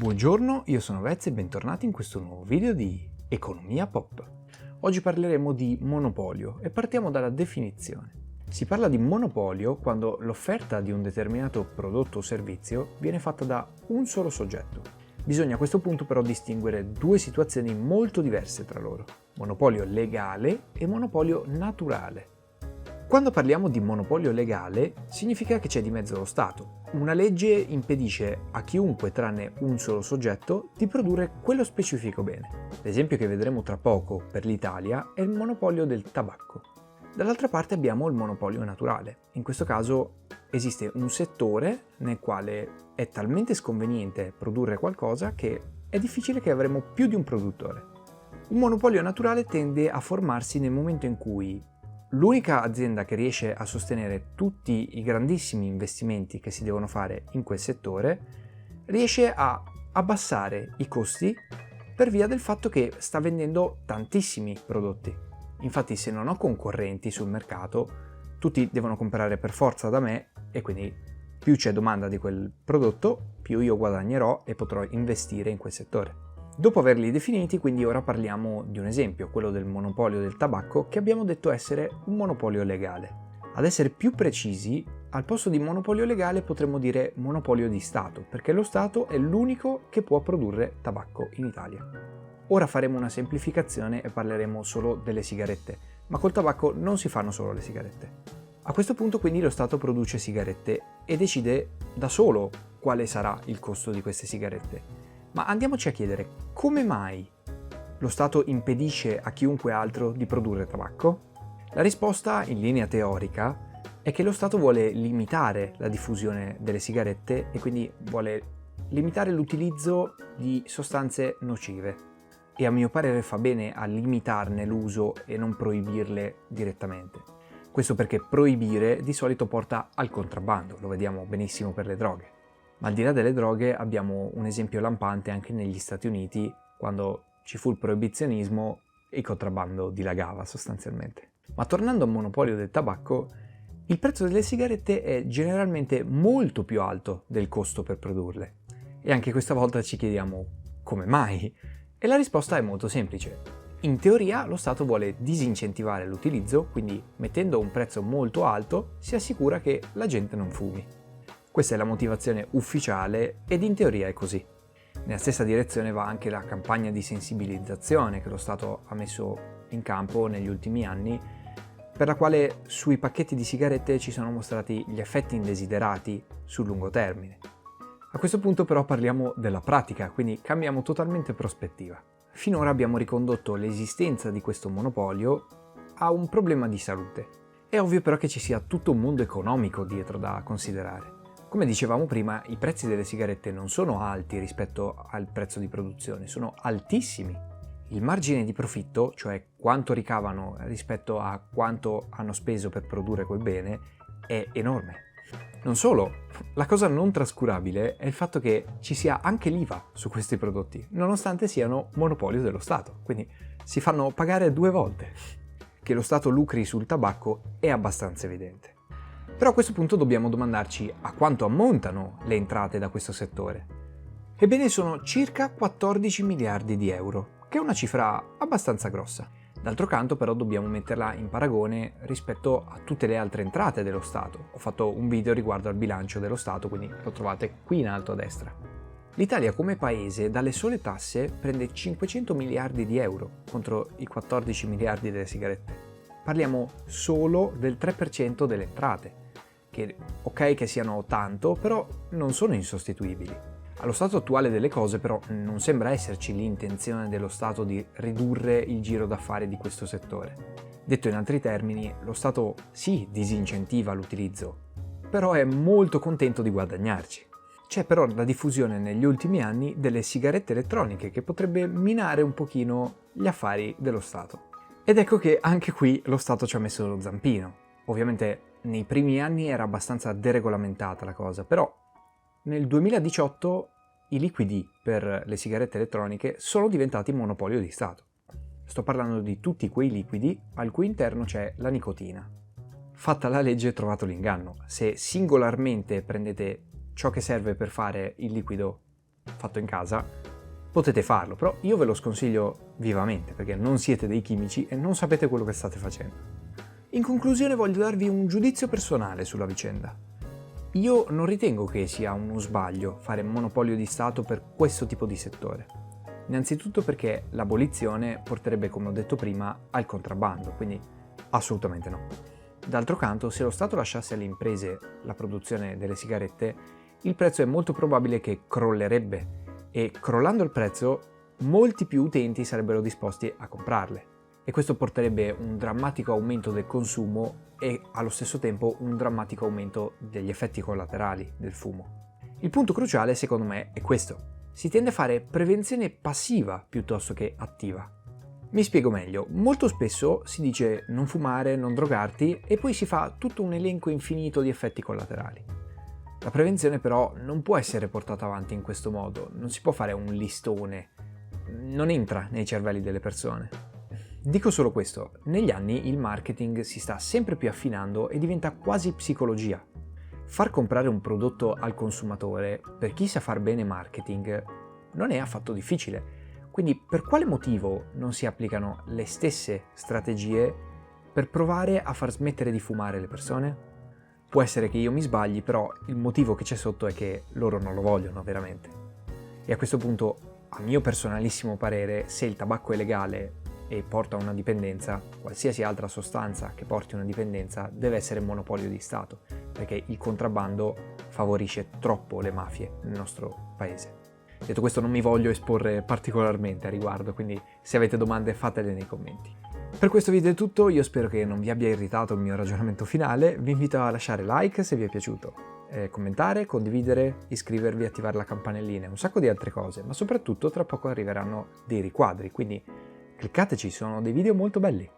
Buongiorno, io sono Vez e bentornati in questo nuovo video di Economia Pop. Oggi parleremo di monopolio e partiamo dalla definizione. Si parla di monopolio quando l'offerta di un determinato prodotto o servizio viene fatta da un solo soggetto. Bisogna a questo punto però distinguere due situazioni molto diverse tra loro: monopolio legale e monopolio naturale. Quando parliamo di monopolio legale, significa che c'è di mezzo lo Stato. Una legge impedisce a chiunque tranne un solo soggetto di produrre quello specifico bene. L'esempio che vedremo tra poco per l'Italia è il monopolio del tabacco. Dall'altra parte abbiamo il monopolio naturale. In questo caso esiste un settore nel quale è talmente sconveniente produrre qualcosa che è difficile che avremo più di un produttore. Un monopolio naturale tende a formarsi nel momento in cui l'unica azienda che riesce a sostenere tutti i grandissimi investimenti che si devono fare in quel settore riesce a abbassare i costi per via del fatto che sta vendendo tantissimi prodotti. Infatti, se non ho concorrenti sul mercato, tutti devono comprare per forza da me e quindi più c'è domanda di quel prodotto, più io guadagnerò e potrò investire in quel settore. Dopo averli definiti, quindi ora parliamo di un esempio, quello del monopolio del tabacco, che abbiamo detto essere un monopolio legale. Ad essere più precisi, al posto di monopolio legale potremmo dire monopolio di Stato, perché lo Stato è l'unico che può produrre tabacco in Italia. Ora faremo una semplificazione e parleremo solo delle sigarette, ma col tabacco non si fanno solo le sigarette. A questo punto quindi lo Stato produce sigarette e decide da solo quale sarà il costo di queste sigarette. Ma andiamoci a chiedere come mai lo Stato impedisce a chiunque altro di produrre tabacco? La risposta, in linea teorica, è che lo Stato vuole limitare la diffusione delle sigarette e quindi vuole limitare l'utilizzo di sostanze nocive. E a mio parere fa bene a limitarne l'uso e non proibirle direttamente. Questo perché proibire di solito porta al contrabbando, lo vediamo benissimo per le droghe. Ma al di là delle droghe abbiamo un esempio lampante anche negli Stati Uniti, quando ci fu il proibizionismo e il contrabbando dilagava sostanzialmente. Ma tornando al monopolio del tabacco, il prezzo delle sigarette è generalmente molto più alto del costo per produrle. E anche questa volta ci chiediamo come mai? E la risposta è molto semplice. In teoria lo Stato vuole disincentivare l'utilizzo, quindi mettendo un prezzo molto alto si assicura che la gente non fumi. Questa è la motivazione ufficiale ed in teoria è così. Nella stessa direzione va anche la campagna di sensibilizzazione che lo Stato ha messo in campo negli ultimi anni, per la quale sui pacchetti di sigarette ci sono mostrati gli effetti indesiderati sul lungo termine. A questo punto però parliamo della pratica, quindi cambiamo totalmente prospettiva. Finora abbiamo ricondotto l'esistenza di questo monopolio a un problema di salute. È ovvio però che ci sia tutto un mondo economico dietro da considerare. Come dicevamo prima, i prezzi delle sigarette non sono alti rispetto al prezzo di produzione, sono altissimi. Il margine di profitto, cioè quanto ricavano rispetto a quanto hanno speso per produrre quel bene, è enorme. Non solo, la cosa non trascurabile è il fatto che ci sia anche l'IVA su questi prodotti, nonostante siano monopolio dello Stato, quindi si fanno pagare 2 volte. Che lo Stato lucri sul tabacco è abbastanza evidente. Però a questo punto dobbiamo domandarci a quanto ammontano le entrate da questo settore. Ebbene, sono circa 14 miliardi di euro, che è una cifra abbastanza grossa. D'altro canto però dobbiamo metterla in paragone rispetto a tutte le altre entrate dello Stato. Ho fatto un video riguardo al bilancio dello Stato, quindi lo trovate qui in alto a destra. L'Italia come paese dalle sole tasse prende 500 miliardi di euro contro i 14 miliardi delle sigarette. Parliamo solo del 3% delle entrate, che ok che siano tanto, però non sono insostituibili. Allo stato attuale delle cose però non sembra esserci l'intenzione dello Stato di ridurre il giro d'affari di questo settore. Detto in altri termini, lo Stato sì disincentiva l'utilizzo, però è molto contento di guadagnarci. C'è però la diffusione negli ultimi anni delle sigarette elettroniche che potrebbe minare un pochino gli affari dello Stato. Ed ecco che anche qui lo Stato ci ha messo lo zampino. Ovviamente nei primi anni era abbastanza deregolamentata la cosa, però nel 2018 i liquidi per le sigarette elettroniche sono diventati monopolio di Stato. Sto parlando di tutti quei liquidi al cui interno c'è la nicotina. Fatta la legge, trovato l'inganno. Se singolarmente prendete ciò che serve per fare il liquido fatto in casa, potete farlo, però io ve lo sconsiglio vivamente perché non siete dei chimici e non sapete quello che state facendo. In conclusione voglio darvi un giudizio personale sulla vicenda. Io non ritengo che sia uno sbaglio fare monopolio di Stato per questo tipo di settore. Innanzitutto perché l'abolizione porterebbe, come ho detto prima, al contrabbando, quindi assolutamente no. D'altro canto, se lo Stato lasciasse alle imprese la produzione delle sigarette, il prezzo è molto probabile che crollerebbe e crollando il prezzo molti più utenti sarebbero disposti a comprarle. E questo porterebbe un drammatico aumento del consumo e allo stesso tempo un drammatico aumento degli effetti collaterali del fumo. Il punto cruciale secondo me è questo. Si tende a fare prevenzione passiva piuttosto che attiva. Mi spiego meglio, molto spesso si dice non fumare, non drogarti e poi si fa tutto un elenco infinito di effetti collaterali. La prevenzione però non può essere portata avanti in questo modo, non si può fare un listone, non entra nei cervelli delle persone. Dico solo questo, negli anni il marketing si sta sempre più affinando e diventa quasi psicologia. Far comprare un prodotto al consumatore, per chi sa far bene marketing, non è affatto difficile. Quindi per quale motivo non si applicano le stesse strategie per provare a far smettere di fumare le persone? Può essere che io mi sbagli, però il motivo che c'è sotto è che loro non lo vogliono veramente. E a questo punto, a mio personalissimo parere, se il tabacco è legale e porta a una dipendenza, qualsiasi altra sostanza che porti a una dipendenza deve essere monopolio di Stato, perché il contrabbando favorisce troppo le mafie nel nostro paese. Detto questo non mi voglio esporre particolarmente a riguardo, quindi se avete domande fatele nei commenti. Per questo video è tutto, io spero che non vi abbia irritato il mio ragionamento finale, vi invito a lasciare like se vi è piaciuto, commentare, condividere, iscrivervi, attivare la campanellina e un sacco di altre cose, ma soprattutto tra poco arriveranno dei riquadri, quindi cliccateci, sono dei video molto belli.